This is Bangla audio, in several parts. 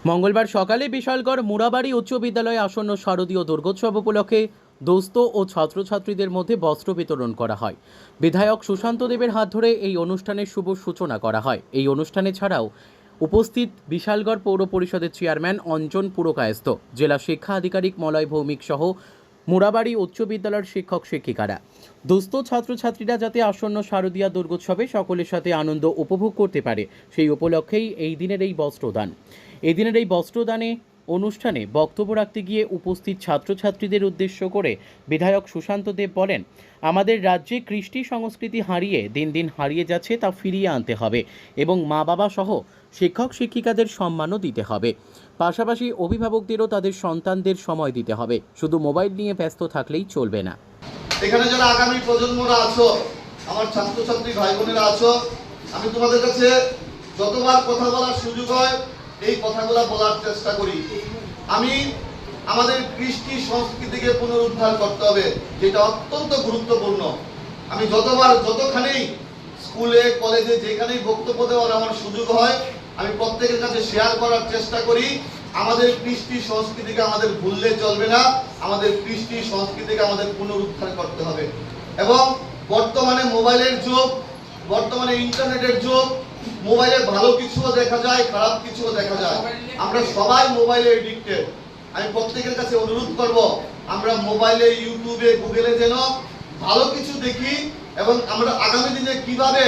মঙ্গলবার সকালে বিশালগড় মুরাবাড়ি উচ্চ বিদ্যালয়ে আসন্ন শারদীয় দুর্গোৎসব উপলক্ষে দোস্ত ও ছাত্রছাত্রীদের মধ্যে বস্ত্র বিতরণ করা হয়। বিধায়ক সুশান্ত দেবের হাত ধরে এই অনুষ্ঠানের শুভ সূচনা করা হয়। এই অনুষ্ঠানে ছাড়াও উপস্থিত বিশালগড় পৌর পরিষদের চেয়ারম্যান অঞ্জন পুরকায়স্থ, জেলা শিক্ষা আধিকারিক মলয় ভৌমিক সহ মুরাবাড়ি উচ্চ বিদ্যালয়ের শিক্ষক শিক্ষিকারা। দুস্থ ছাত্রছাত্রীরা যাতে আসন্ন শারদীয়া দুর্গোৎসবে সকলের সাথে আনন্দ উপভোগ করতে পারে, সেই উপলক্ষেই এই দিনের এই বস্ত্রদান। এদিনের এই বস্ত্রদানে অনুষ্ঠানে বক্তব্য রাখতে গিয়ে উপস্থিত ছাত্রছাত্রীদের উদ্দেশ্য করে বিধায়ক সুশান্ত দেব বলেন, আমাদের রাজ্যে কৃষ্টি সংস্কৃতি হারিয়ে দিন দিন হারিয়ে যাচ্ছে, তা ফিরিয়ে আনতে হবে এবং মা বাবা সহ শিক্ষক শিক্ষিকাদের সম্মানও দিতে হবে। পাশাপাশি অভিভাবকদেরও তাদের সন্তানদের সময় দিতে হবে, শুধু মোবাইল নিয়ে ব্যস্ত থাকলেই চলবে না। এখানে যারা আগামী প্রজন্মরা আছো, আমার ছাত্রছাত্রী ভাই বোনেরা আছো, আমি তোমাদের কাছে যতবার কথা বলার সুযোগ হয় এই কথাগুলো বলার চেষ্টা করি। আমাদের কৃষ্টি সংস্কৃতিকে পুনরুদ্ধার করতে হবে, যেটা অত্যন্ত গুরুত্বপূর্ণ। আমি যতখানি স্কুলে কলেজে যেখানেই বক্তব্য দেওয়ার আমার সুযোগ হয়, আমি প্রত্যেকের কাছে শেয়ার করার চেষ্টা করি। আমাদের কৃষ্টি সংস্কৃতিকে আমাদের ভুললে চলবে না, আমাদের কৃষ্টি সংস্কৃতিকে আমাদের পুনরুদ্ধার করতে হবে। এবং বর্তমানে মোবাইলের যুগ, বর্তমানে ইন্টারনেটের যুগ, মোবাইলে ভালো কিছুও দেখা যায়, খারাপ কিছুও দেখা যায়। আমরা সবাই মোবাইলে এডিক্টেড। আমি প্রত্যেকের কাছে অনুরোধ করব, আমরা মোবাইলে, ইউটিউবে, গুগলে যেন ভালো কিছু দেখি এবং আমরা আগামী দিনে কিভাবে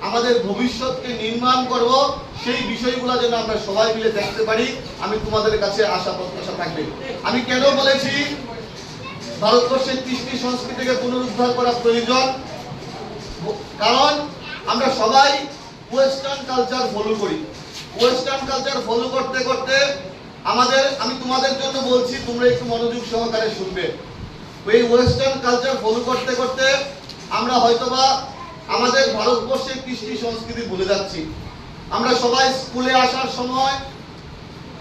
আমাদের ভবিষ্যৎকে নির্মাণ করব সেই বিষয়গুলো যেন আমরা সবাই মিলে দেখতে পারি। আমি তোমাদের কাছে আশা প্রত্যাশা থাকবে। আমি কেন বলেছি ভারতবর্ষের কৃষ্টি সংস্কৃতিকে পুনরুদ্ধার করা প্রয়োজন? কারণ আমরা সবাই ওয়েস্টার্ন কালচার ফলো করি। ওয়েস্টার্ন কালচার ফলো করতে করতে আমি তোমাদের জন্য বলছি, তোমরা একটু মনোযোগ সহকারে শুনবে। এই ওয়েস্টার্ন কালচার ফলো করতে করতে আমরা হয়তোবা আমাদের ভারতবর্ষের কৃষ্টি সংস্কৃতি ভুলে যাচ্ছি। আমরা সবাই স্কুলে আসার সময়,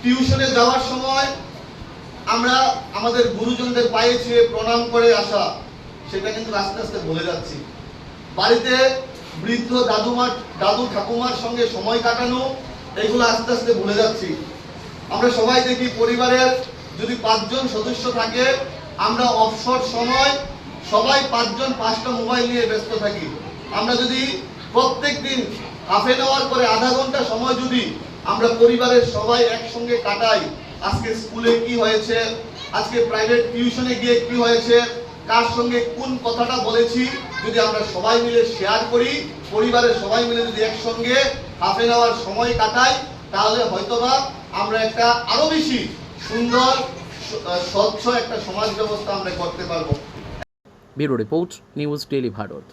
টিউশনে যাওয়ার সময় আমরা আমাদের গুরুজনদের পায়ে ছুঁয়ে প্রণাম করে আসা, সেটা কিন্তু আস্তে আস্তে ভুলে যাচ্ছি। বাড়িতে বৃদ্ধ দাদু ঠাকুমার সঙ্গে সময় কাটানো, এগুলো আস্তে আস্তে ভুলে যাচ্ছি। আমরা সবাই দেখি পরিবারের যদি 5 জন সদস্য থাকে, আমরা অবসর সময় সবাই 5 জন 5টা মোবাইল নিয়ে ব্যস্ত থাকি। আমরা যদি প্রত্যেক দিন হাফ এন আওয়ার করে আধা ঘন্টা সময় যদি আমরা পরিবারের সবাই একসঙ্গে কাটাই, আজকে স্কুলে কি হয়েছে, আজকে প্রাইভেট টিউশনে গিয়ে কি হয়েছে, কার সঙ্গে কোন কথাটা বলেছি, যদি আমরা সবাই মিলে শেয়ার করি, পরিবারের সবাই মিলে যদি একসঙ্গে হাফ এন আওয়ার সময় কাটাই, তাহলে হয়তোবা আমরা একটা আরো বেশি সুন্দর স্বচ্ছ একটা সমাজ ব্যবস্থা আমরা করতে পারবো। Bureau report, news daily Bharat.